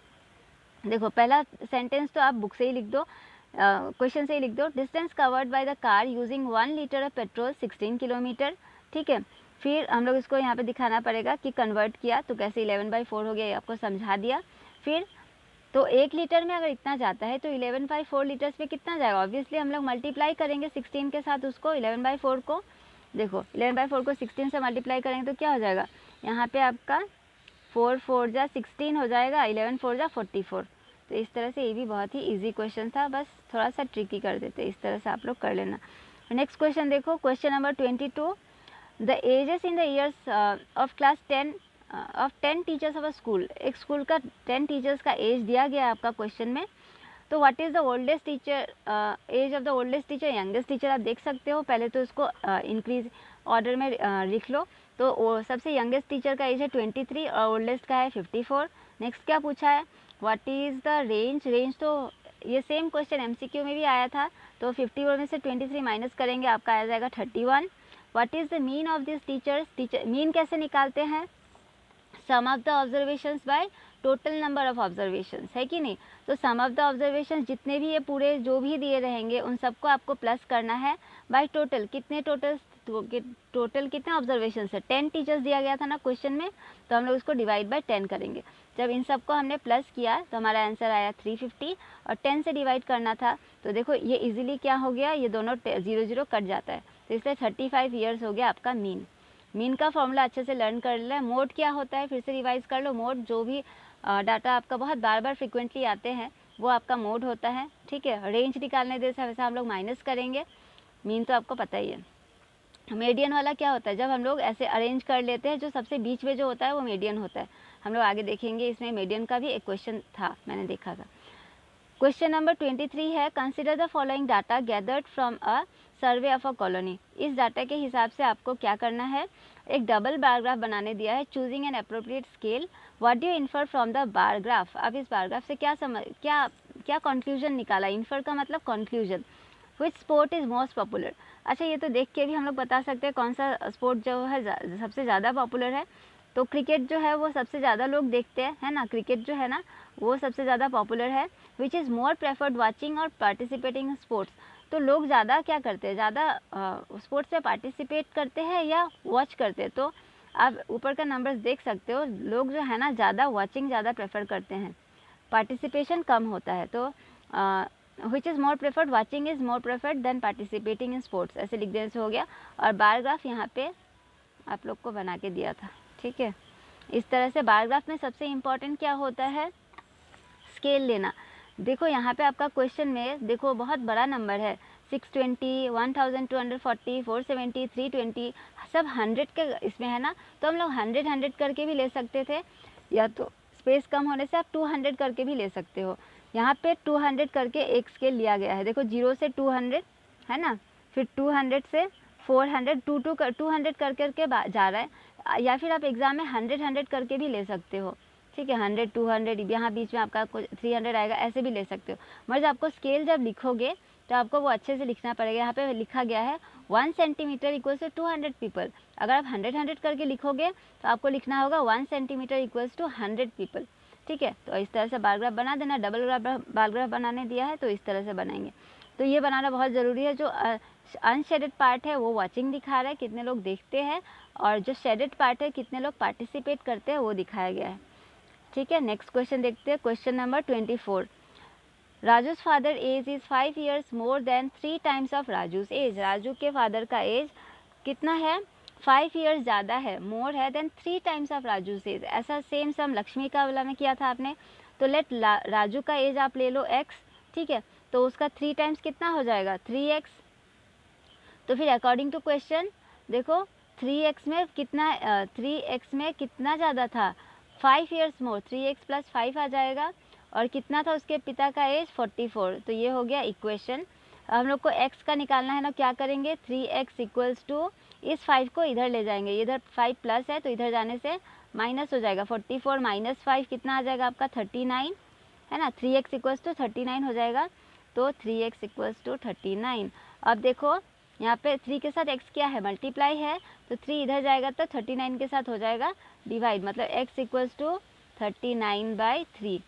देखो पहला सेंटेंस तो आप बुक से ही लिख दो, क्वेश्चन से ही लिख दो। Distance covered by the car using 1 litre of petrol 16 kilometre. ठीक है, फिर हम लोग इसको यहाँ पे दिखाना पड़ेगा कि कन्वर्ट किया तो कैसे 11/4 हो गया, ये आपको समझा दिया। फिर तो 1 लीटर में अगर इतना जाता है तो 11/4 लीटर्स पे कितना जाएगा, ऑब्वियसली हम लोग मल्टीप्लाई करेंगे 16 के साथ उसको 11/4 को। देखो 11/4 को 16 से मल्टीप्लाई करेंगे तो क्या हो जाएगा, यहाँ पे आपका 4 4 जा 16 हो जाएगा, 11 4 जा 44। तो इस तरह से ये भी बहुत ही इजी क्वेश्चन था, बस थोड़ा सा ट्रिकी कर देते, इस तरह से आप लोग कर लेना। नेक्स्ट क्वेश्चन देखो, question number 22, the ages in the years of class 10 ऑफ 10 टीचर्स ऑफ अ स्कूल। एक स्कूल का 10 टीचर्स का एज दिया गया है आपका क्वेश्चन में। तो what is the oldest teacher, age of the oldest teacher, youngest teacher आप देख सकते हो। पहले तो इसको इंक्रीज ऑर्डर में लिख लो। तो सबसे यंगेस्ट टीचर का एज है 23 और ओल्डेस्ट का है 54। नेक्स्ट क्या पूछा है, what is the range. Range तो ये सेम क्वेश्चन एमसीक्यू में भी आया था। तो 54 में से 23 माइनस करेंगे, आपका आ जाएगा 31। What is the mean of this teachers. Mean कैसे निकालते हैं, sum of the observations by total number of observations, है कि नहीं। तो सम ऑफ द ऑब्जर्वेशंस जितने भी ये पूरे जो भी दिए रहेंगे उन सबको आपको प्लस करना है बाय टोटल। कितने टोटल कितने ऑब्जर्वेशन है, 10 टीचर्स दिया गया था ना क्वेश्चन में, तो हम लोग उसको डिवाइड बाय 10 करेंगे। जब इन सबको हमने प्लस किया तो हमारा आंसर आया 350 और 10 से डिवाइड करना था। तो देखो ये इजीली क्या हो गया, ये दोनों 0 0 कट जाता है, तो इसलिए 35 ईयर्स हो गया आपका मीन। मीन का फॉर्मूला अच्छे से लर्न कर लें। मोड क्या होता है फिर से रिवाइज कर लो। मोड जो भी डाटा आपका बहुत बार बार फ्रिक्वेंटली आते हैं वो आपका मोड होता है, ठीक है। रेंज निकालने जैसा वैसा हम लोग माइनस करेंगे, मीन तो आपको पता ही है। मीडियन वाला क्या होता है, जब हम लोग ऐसे अरेंज कर लेते हैं जो सबसे बीच में जो होता है वो मीडियन होता है। हम लोग आगे देखेंगे, इसमें मीडियन का भी एक क्वेश्चन था, मैंने देखा था। क्वेश्चन नंबर 23 है, consider the following data gathered from a survey of a colony. इस डाटा के हिसाब से आपको क्या करना है, एक डबल बार ग्राफ बनाने दिया है। Choosing an appropriate scale, what do you infer from the bar graph. अब इस बार ग्राफ से क्या कंक्लूजन निकाला, इन्फर का मतलब conclusion. Which sport is most popular. अच्छा ये तो देख के भी हम लोग बता सकते हैं कौन सा स्पोर्ट जो है सबसे ज़्यादा पॉपुलर है। तो क्रिकेट जो है वो सबसे ज़्यादा लोग देखते हैं, है ना, क्रिकेट जो है ना वो सबसे ज़्यादा पॉपुलर है। विच इज़ मोर प्रेफर्ड वाचिंग और पार्टिसिपेटिंग इन स्पोर्ट्स। तो लोग ज़्यादा क्या करते हैं, ज़्यादा स्पोर्ट्स में पार्टिसिपेट करते हैं या वॉच करते हैं। तो आप ऊपर का नंबर्स देख सकते हो, लोग जो है ना ज़्यादा वॉचिंग ज़्यादा प्रेफर करते हैं, पार्टिसिपेशन कम होता है। तो which is more preferred, watching is more preferred than participating in sports, ऐसे लिख देने से हो गया। और बार ग्राफ यहाँ पे आप लोग को बना के दिया था, ठीक है। इस तरह से बार ग्राफ में सबसे इम्पॉर्टेंट क्या होता है, स्केल लेना। देखो यहाँ पे आपका क्वेश्चन में देखो बहुत बड़ा नंबर है, 620, 1240, 470, 320, सब 100 के इसमें है ना। तो हम लोग 100 करके भी ले सकते थे, या तो स्पेस कम होने से आप 200 करके भी ले सकते हो। यहाँ पे 200 करके एक स्केल लिया गया है, देखो 0 से 200 है ना, फिर 200 से 400, 200 कर करके जा रहा है। या फिर आप एग्ज़ाम में 100 करके भी ले सकते हो, ठीक है। 100, 200, यहाँ बीच में आपका 300 आएगा, ऐसे भी ले सकते हो। मगर आपको स्केल जब लिखोगे तो आपको वो अच्छे से लिखना पड़ेगा। यहाँ पे लिखा गया है 1 सेंटीमीटर इक्वल्स टू 200 पीपल। अगर आप 100 करके लिखोगे तो आपको लिखना होगा 1 सेंटीमीटर इक्वल्स टू 100 पीपल, ठीक है। तो इस तरह से बार ग्राफ बना देना। डबल बार ग्राफ बनाने दिया है तो इस तरह से बनाएंगे। तो ये बनाना बहुत ज़रूरी है। जो अनशेडेड पार्ट है वो वॉचिंग दिखा रहा है, कितने लोग देखते हैं, और जो शेडेड पार्ट है कितने लोग पार्टिसिपेट करते हैं वो दिखाया गया है, ठीक है। नेक्स्ट क्वेश्चन देखते हैं, question number 24। Raju's father age is 5 years more than 3 times of Raju's age. Raju के फादर का एज कितना है, 5 years ज़्यादा है, मोर है then 3 times of Raju's as. ऐसा सेम सम लक्ष्मी का वाला में किया था आपने। तो लेट राजू का एज आप ले लो x, ठीक है। तो उसका 3 times कितना हो जाएगा, 3x। तो फिर अकॉर्डिंग टू क्वेश्चन देखो 3x में कितना 3x में कितना ज़्यादा था, 5 years मोर, 3x + 5 आ जाएगा। और कितना था उसके पिता का एज, 44। तो ये हो गया इक्वेशन। हम लोग को x का निकालना है ना, क्या करेंगे, 3x इक्वल्स टू इस 5 को इधर ले जाएंगे, इधर 5 प्लस है तो इधर जाने से माइनस हो जाएगा। 44 - 5 कितना आ जाएगा आपका, 39, है ना। 3x इक्वल्स टू 39 हो जाएगा। तो 3x इक्वल्स टू 39। अब देखो यहाँ पे 3 के साथ x क्या है, मल्टीप्लाई है, तो 3 इधर जाएगा तो 39 के साथ हो जाएगा डिवाइड। मतलब x इक्वल्स टू 39/3।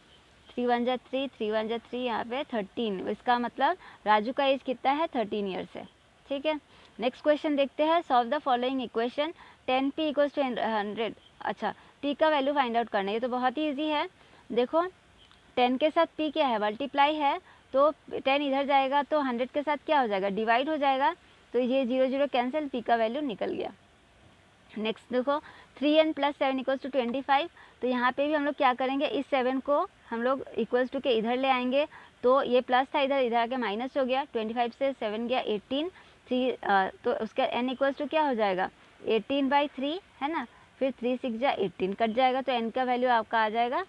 3 1 जा 3, 3 1 जा 3, यहाँ पे 13। इसका मतलब राजू का एज कितना है, 13 ईयर्स है, ठीक है। नेक्स्ट क्वेश्चन देखते हैं, solve the following equation. 10p equals to 100। अच्छा, p का वैल्यू फाइंड आउट करना है, ये तो बहुत ही ईजी है। देखो 10 के साथ p क्या है, मल्टीप्लाई है, तो 10 इधर जाएगा तो 100 के साथ क्या हो जाएगा, डिवाइड हो जाएगा। तो ये 0 0 कैंसिल, p का वैल्यू निकल गया। नेक्स्ट देखो 3n + 7 इक्वल्स टू 25। तो यहाँ पे भी हम लोग क्या करेंगे, इस 7 को हम लोग इक्वल्स टू के इधर ले आएंगे। तो ये प्लस था, इधर आके माइनस हो गया। 25 से 7 गया 18, 3 तो उसका n इक्वल्स टू क्या हो जाएगा, 18/3, है ना। फिर 3 6 जा 18 कट जाएगा, तो n का वैल्यू आपका आ जाएगा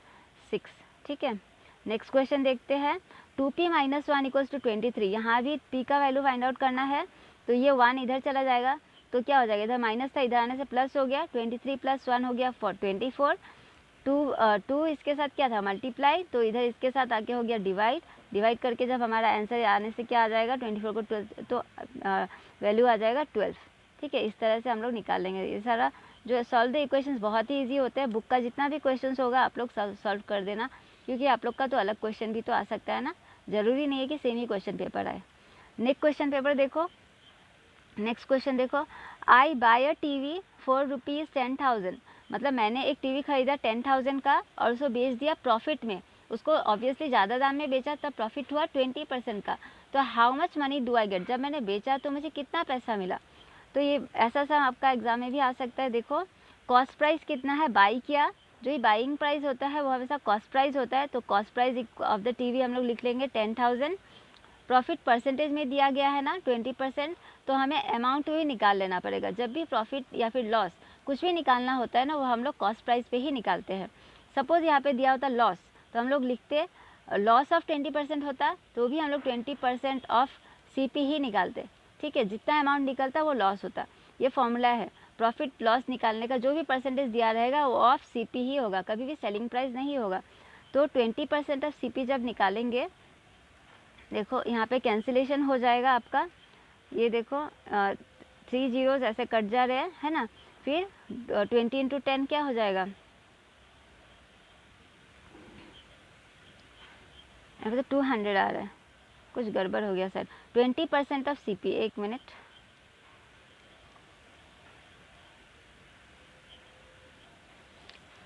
6, ठीक है। नेक्स्ट क्वेश्चन देखते हैं, 2p - 1 इक्वल्स टू 23। यहाँ भी p का वैल्यू फाइंड आउट करना है। तो ये 1 इधर चला जाएगा तो क्या हो जाएगा, इधर माइनस था, इधर आने से प्लस हो गया। 23 + 1 हो गया 24। 2 इसके साथ क्या था, मल्टीप्लाई, तो इधर इसके साथ आके हो गया डिवाइड करके जब हमारा आंसर आने से क्या आ जाएगा, 24 को 12, तो वैल्यू आ जाएगा 12, ठीक है। इस तरह से हम लोग निकाल लेंगे। ये सारा जो सॉल्व द इक्वेशंस बहुत ही ईजी होते हैं। बुक का जितना भी क्वेश्चंस होगा आप लोग सॉल्व कर देना, क्योंकि आप लोग का तो अलग क्वेश्चन भी तो आ सकता है ना, ज़रूरी नहीं है कि सेम ही क्वेश्चन पेपर आए। नेक्स्ट क्वेश्चन पेपर देखो, नेक्स्ट क्वेश्चन देखो, आई बाय अ टीवी फॉर ₹10,000, मतलब मैंने एक टीवी खरीदा 10,000 का और उसको बेच दिया प्रॉफिट में, उसको ऑब्वियसली ज़्यादा दाम में बेचा तब प्रॉफिट हुआ 20% का। तो how much money do I get, जब मैंने बेचा तो मुझे कितना पैसा मिला। तो ये ऐसा सा आपका एग्जाम में भी आ सकता है। देखो कॉस्ट प्राइस कितना है, बाई किया, जो ही बाइंग प्राइस होता है वो हमेशा कॉस्ट प्राइस होता है, तो cost price of the TV हम लोग लिख लेंगे 10,000। प्रॉफिट परसेंटेज में दिया गया है ना 20%, तो हमें अमाउंट ही निकाल लेना पड़ेगा। जब भी प्रॉफिट या फिर लॉस कुछ भी निकालना होता है ना, वो हम लोग कॉस्ट प्राइस पे ही निकालते हैं। सपोज़ यहाँ पे दिया होता लॉस, तो हम लोग लिखते लॉस ऑफ 20% होता, तो भी हम लोग 20% ऑफ CP ही निकालते। ठीक है, जितना अमाउंट निकलता वो लॉस होता। ये फॉर्मूला है, प्रॉफिट लॉस निकालने का जो भी परसेंटेज दिया रहेगा वो ऑफ CP ही होगा, कभी भी सेलिंग प्राइस नहीं होगा। तो 20% ऑफ CP जब निकालेंगे, देखो यहाँ पे कैंसिलेशन हो जाएगा आपका, ये देखो 3 जीरोज़ ऐसे कट जा रहे हैं, है ना। फिर 20 × 10 क्या हो जाएगा, यहाँ पे तो 200 आ रहा है, कुछ गड़बड़ हो गया सर। 20% ऑफ CP, एक मिनट,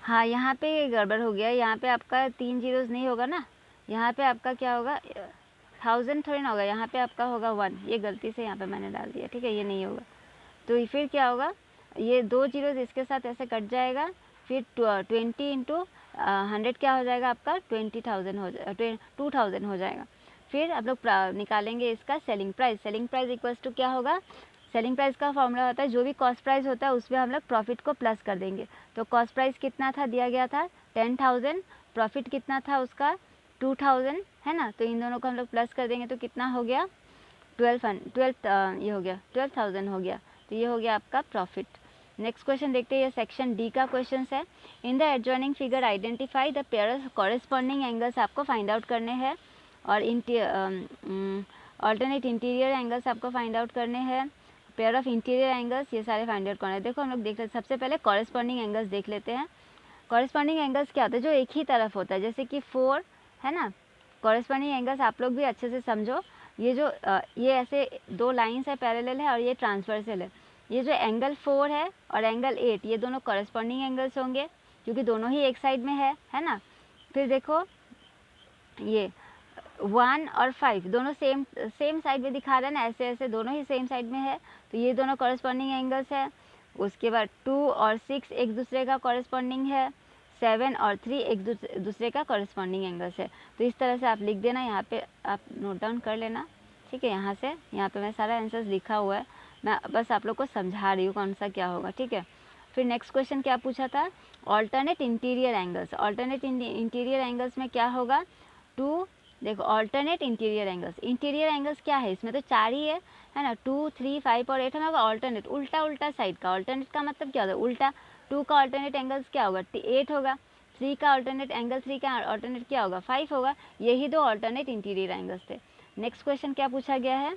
हाँ यहाँ पे गड़बड़ हो गया, यहाँ पे आपका 3 जीरोज़ नहीं होगा ना, यहाँ पे आपका क्या होगा, 1000 थोड़ी ना होगा, यहाँ पे आपका होगा 1, ये गलती से यहाँ पे मैंने डाल दिया, ठीक है, ये नहीं होगा। तो फिर क्या होगा, ये 2 जीरोज़ इसके साथ ऐसे कट जाएगा, फिर 20 × 100 क्या हो जाएगा आपका 20,000 हो जाएगा, 2000 हो जाएगा। फिर आप लोग निकालेंगे इसका selling price. Selling price equals to क्या होगा, सेलिंग प्राइस का फॉर्मूला होता है जो भी कॉस्ट प्राइस होता है उसमें हम लोग प्रॉफिट को प्लस कर देंगे। तो कॉस्ट प्राइस कितना था, दिया गया था 10,000, प्रॉफिट कितना था उसका 2,000, है ना। तो इन दोनों को हम लोग प्लस कर देंगे तो कितना हो गया 12 ये हो गया 12,000 हो गया। तो ये हो गया आपका प्रॉफिट। नेक्स्ट क्वेश्चन देखते हैं, ये सेक्शन डी का क्वेश्चन है। In the adjoining figure identify the pair corresponding angles आपको फाइंड आउट करने हैं, और ऑल्टरनेट इंटीरियर एंगल्स आपको फाइंड आउट करने हैं, पेयर ऑफ इंटीरियर एंगल्स ये सारे फाइंड आउट करने हैं। देखो हम लोग देख लेते हैं, सबसे पहले कॉरेस्पॉन्डिंग एंगल्स देख लेते हैं। कॉरेस्पॉन्डिंग एंगल्स क्या होता है, जो एक ही तरफ होता है, जैसे कि 4 है ना। कॉरेस्पॉन्डिंग एंगल्स आप लोग भी अच्छे से समझो, ये जो ये ऐसे 2 लाइन्स है, पैरेलल है, और ये ट्रांसवर्सल है। ये जो एंगल 4 है और एंगल 8, ये दोनों कॉरेस्पॉन्डिंग एंगल्स होंगे, क्योंकि दोनों ही एक साइड में है ना। फिर देखो ये 1 और 5 दोनों सेम साइड में दिखा रहा है ना, ऐसे ऐसे दोनों ही सेम साइड में है, तो ये दोनों कॉरेस्पॉन्डिंग एंगल्स है। उसके बाद 2 और 6 एक दूसरे का कॉरेस्पॉन्डिंग है, 7 और 3 एक दूसरे का कॉरेस्पॉन्डिंग एंगल्स है। तो इस तरह से आप लिख देना, यहाँ पे आप नोट डाउन कर लेना, ठीक है। यहाँ पे मैं सारा आंसर्स लिखा हुआ है, मैं बस आप लोग को समझा रही हूँ कौन सा क्या होगा, ठीक है। फिर नेक्स्ट क्वेश्चन क्या पूछा था, alternate interior angles. Alternate interior angles में क्या होगा, 2, देखो alternate interior angles, interior angles क्या है, इसमें तो 4 ही है ना, 2, 3, 5 और 8 होगा। ऑल्टरनेट उल्टा उल्टा साइड का, ऑल्टरनेट का मतलब क्या होता है उल्टा। 2 का ऑल्टरनेट एंगल्स क्या होगा 8 होगा, 3 का ऑल्टरनेट एंगल 3 का ऑल्टरनेट क्या होगा 5 होगा। यही 2 ऑल्टरनेट इंटीरियर एंगल्स थे। नेक्स्ट क्वेश्चन क्या पूछा गया है,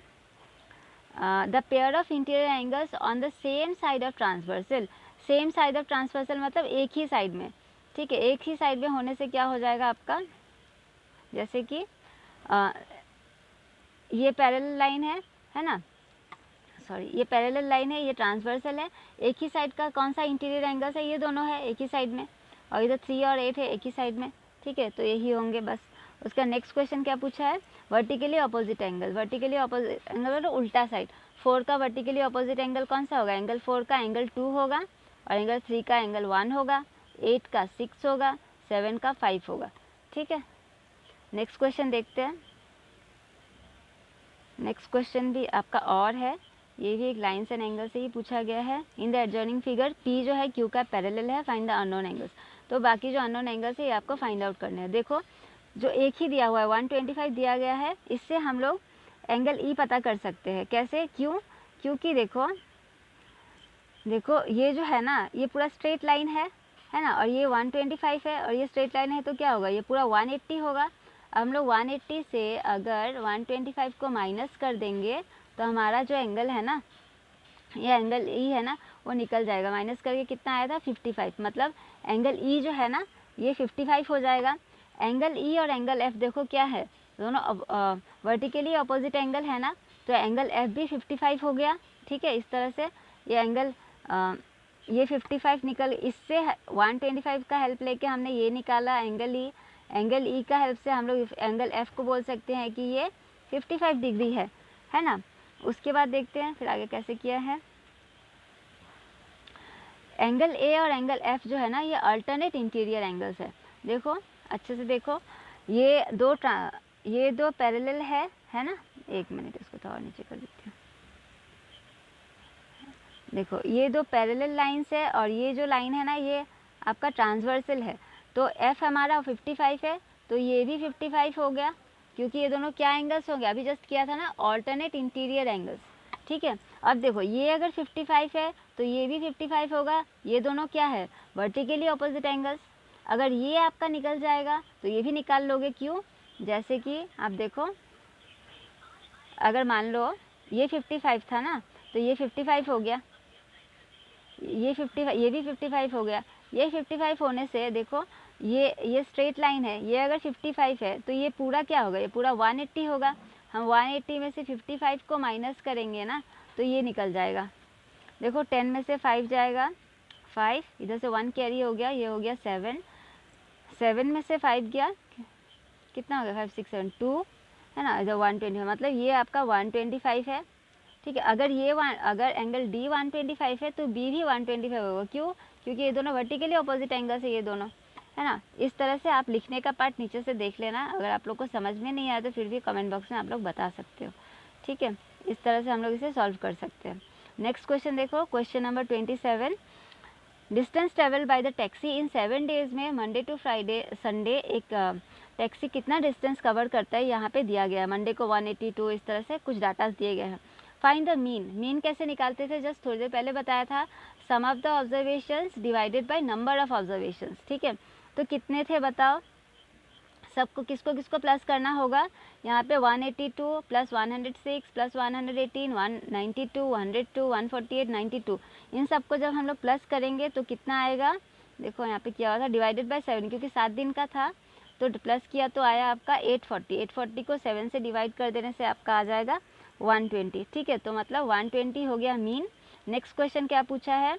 the pair of interior angles on the same side of transversal. Same side of transversal मतलब एक ही साइड में, ठीक है। एक ही साइड में होने से क्या हो जाएगा आपका, जैसे कि ये पैरेलल लाइन है ना, सॉरी ये पैरेलल लाइन है, ये ट्रांसवर्सल है। एक ही साइड का कौन सा इंटीरियर एंगल्स है, ये दोनों है एक ही साइड में, और इधर 3 और 8 है एक ही साइड में, ठीक है। तो यही होंगे बस। उसका नेक्स्ट क्वेश्चन क्या पूछा है, vertically opposite angle. Vertically opposite angle मतलब उल्टा साइड। 4 का वर्टिकली अपोजिट एंगल कौन सा होगा, एंगल 4 का एंगल 2 होगा, और एंगल 3 का एंगल 1 होगा, 8 का 6 होगा, 7 का 5 होगा, ठीक है। नेक्स्ट क्वेश्चन देखते हैं। नेक्स्ट क्वेश्चन भी आपका और है, ये भी एक लाइन्स एंड एंगल से ही पूछा गया है। In the adjoining figure P जो है Q का पैरेलल है, फाइंड द अननोन एंगल्स। तो बाकी जो अननोन एंगल्स है ये आपको फाइंड आउट करने हैं। देखो जो एक ही दिया हुआ है 125 दिया गया है, इससे हम लोग एंगल E पता कर सकते हैं। कैसे, क्यों, क्योंकि देखो ये जो है ना ये पूरा स्ट्रेट लाइन है ना, और ये 125 है और ये स्ट्रेट लाइन है, तो क्या होगा ये पूरा 180 होगा। हम लोग 180 से अगर 125 को माइनस कर देंगे तो हमारा जो एंगल है ना ये एंगल ई है ना वो निकल जाएगा, माइनस करके कितना आया था 55, मतलब एंगल ई जो है ना ये 55 हो जाएगा। एंगल ई और एंगल एफ देखो क्या है, दोनों वर्टिकली अपोजिट एंगल है ना, तो एंगल एफ भी 55 हो गया। ठीक है, इस तरह से ये एंगल ये 55 निकल, इससे 125 का हेल्प लेके हमने ये निकाला एंगल ई। एंगल ई का हेल्प से हम लोग एंगल एफ को बोल सकते हैं कि ये 55 डिग्री है ना। उसके बाद देखते हैं फिर आगे कैसे किया है। एंगल ए और एंगल एफ जो है ना ये अल्टरनेट इंटीरियर एंगल्स है। देखो अच्छे से देखो, ये दो पैरेलल है ना। एक मिनट इसको थोड़ा नीचे कर देती हूँ। देखो ये दो पैरेलल लाइंस है और ये जो लाइन है ना ये आपका ट्रांसवर्सल है। तो एफ हमारा 55 है तो ये भी 55 हो गया, क्योंकि ये दोनों क्या एंगल्स हो गया, अभी जस्ट किया था ना ऑल्टरनेट इंटीरियर एंगल्स। ठीक है, अब देखो ये अगर 55 है तो ये भी 55 होगा, ये दोनों क्या है वर्टिकली ऑपोजिट एंगल्स। अगर ये आपका निकल जाएगा तो ये भी निकाल लोगे, क्यों, जैसे कि आप देखो अगर मान लो ये 55 था ना तो ये 55 हो गया, ये भी 55 हो गया। ये 55 होने से देखो ये स्ट्रेट लाइन है, ये अगर 55 है तो ये पूरा क्या होगा, ये पूरा 180 होगा। हम 180 में से 55 को माइनस करेंगे ना तो ये निकल जाएगा। देखो 10 में से 5 जाएगा, 5 इधर से 1 कैरी हो गया, ये हो गया 7, 7 में से 5 गया कितना हो गया 5 6 7 2 है ना, इधर 120 मतलब ये आपका 125 है। ठीक है, अगर एंगल डी 125 है तो बी भी 125 होगा, क्यों, क्योंकि ये दोनों वर्टिकली अपोजिट एंगल्स है ये दोनों, है ना। इस तरह से आप लिखने का पार्ट नीचे से देख लेना, अगर आप लोग को समझ में नहीं आया तो फिर भी कमेंट बॉक्स में आप लोग बता सकते हो। ठीक है, इस तरह से हम लोग इसे सॉल्व कर सकते हैं। नेक्स्ट क्वेश्चन देखो, question number 27। Distance travel by the taxi in 7 days में मंडे टू फ्राइडे संडे एक टैक्सी कितना डिस्टेंस कवर करता है यहाँ पे दिया गया है। मंडे को 182, इस तरह से कुछ डाटा दिए गए हैं। फाइंड द मीन कैसे निकालते थे, जस्ट थोड़ी देर पहले बताया था, sum of the observations divided by number of observations. ठीक है, तो कितने थे बताओ, सबको किसको किसको प्लस करना होगा। यहाँ पे 182 प्लस 106 प्लस 118 192 102 148 92, इन सबको जब हम लोग प्लस करेंगे तो कितना आएगा। देखो यहाँ पे क्या हुआ था, डिवाइडेड बाय 7, क्योंकि 7 दिन का था तो प्लस किया तो आया आपका 840। 840 को 7 से डिवाइड कर देने से आपका आ जाएगा 120। ठीक है, तो मतलब 120 हो गया मीन। नेक्स्ट क्वेश्चन क्या पूछा है,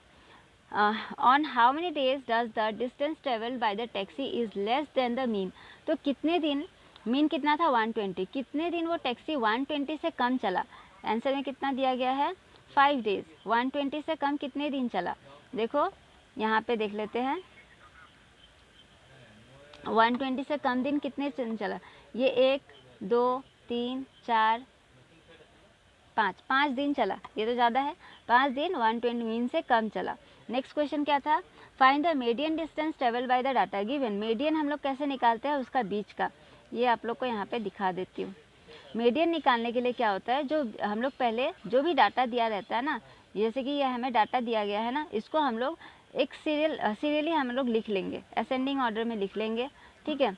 on how many days does the distance travel by the taxi is less than the mean. तो कितने दिन, मीन कितना था 120, कितने दिन वो टैक्सी 120 से कम चला। आंसर में कितना दिया गया है 5 डेज। 120 से कम कितने दिन चला, देखो यहाँ पे देख लेते हैं 120 से कम दिन कितने दिन चला, ये 1 2 3 4 5 दिन चला, ये तो ज़्यादा है, 5 दिन 120 मीन से कम चला। नेक्स्ट क्वेश्चन क्या था, find the median distance travel by the data given. Median हम लोग कैसे निकालते हैं, उसका बीच का, ये आप लोग को यहाँ पे दिखा देती हूँ। मीडियन निकालने के लिए क्या होता है, जो हम लोग पहले जो भी डाटा दिया रहता है ना, जैसे कि ये हमें डाटा दिया गया है ना, इसको हम लोग एक सीरियली हम लोग लिख लेंगे, असेंडिंग ऑर्डर में लिख लेंगे। ठीक है,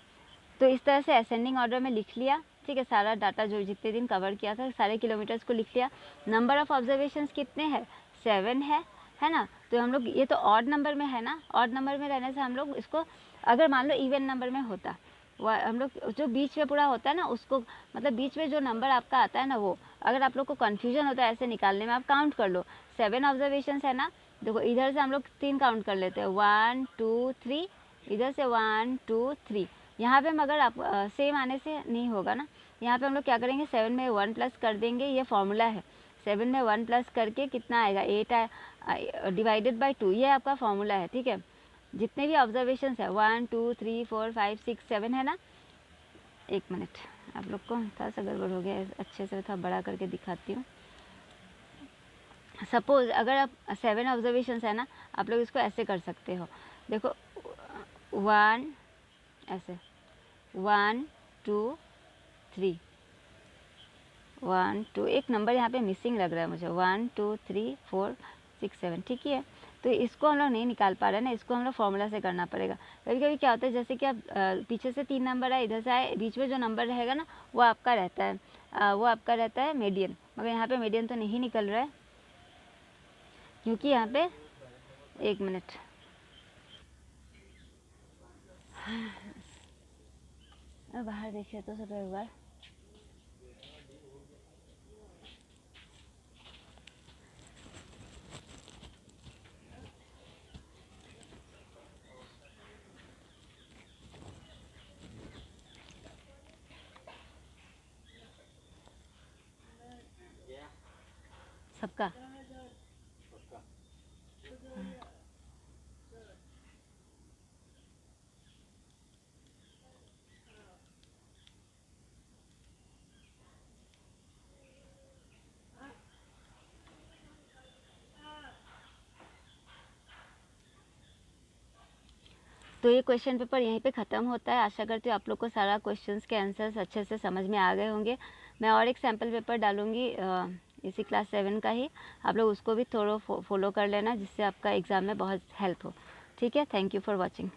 तो इस तरह से असेंडिंग ऑर्डर में लिख लिया। ठीक है, सारा डाटा जो जितने दिन कवर किया था सारे किलोमीटर्स को लिख लिया। नंबर ऑफ़ ऑब्जर्वेशंस कितने हैं 7 है ना। तो हम लोग ये तो ऑड नंबर में है ना, ऑड नंबर में रहने से हम लोग इसको, अगर मान लो इवन नंबर में होता, हम लोग जो बीच में पूरा होता है ना उसको, मतलब बीच में जो नंबर आपका आता है ना वो, अगर आप लोग को कन्फ्यूजन होता है ऐसे निकालने में, आप काउंट कर लो। 7 ऑब्जर्वेशंस है ना, देखो इधर से हम लोग 3 काउंट कर लेते हैं, 1 2 3, इधर से 1 2 3। यहाँ पे मगर आप सेम आने से नहीं होगा ना, यहाँ पे हम लोग क्या करेंगे 7 में 1 प्लस कर देंगे, ये फॉर्मूला है। 7 में 1 प्लस करके कितना आएगा 8 डिवाइडेड बाय 2, ये आपका फॉर्मूला है। ठीक है, जितने भी ऑब्जर्वेशंस है 1 2 3 4 5 6 7 है ना। एक मिनट, आप लोग को थोड़ा सा गड़बड़ हो गया, अच्छे से थोड़ा बड़ा करके दिखाती हूँ। सपोज अगर आप 7 ऑब्जर्वेशंस है ना, आप लोग इसको ऐसे कर सकते हो, देखो 1 ऐसे 1 2 3 1 2, एक नंबर यहाँ पे मिसिंग लग रहा है मुझे, 1 2 3 4 6 7। ठीक है, तो इसको हम लोग नहीं निकाल पा रहे हैं ना, इसको हम लोग फॉर्मूला से करना पड़ेगा। कभी कभी क्या होता है, जैसे कि आप पीछे से 3 नंबर है, इधर से आए, बीच में जो नंबर रहेगा ना वो आपका रहता है मीडियन, मगर यहाँ पे मीडियन तो नहीं निकल रहा है। क्योंकि यहाँ पे 1 मिनट बाहर देखिए तो सब एक बार। सबका तो ये क्वेश्चन पेपर यहीं पे ख़त्म होता है। आशा करती हूँ आप लोग को सारा क्वेश्चंस के आंसर्स अच्छे से समझ में आ गए होंगे। मैं और एक सैम्पल पेपर डालूँगी इसी क्लास 7 का ही, आप लोग उसको भी थोड़ा फॉलो कर लेना, जिससे आपका एग्ज़ाम में बहुत हेल्प हो। ठीक है, थैंक यू फॉर वॉचिंग।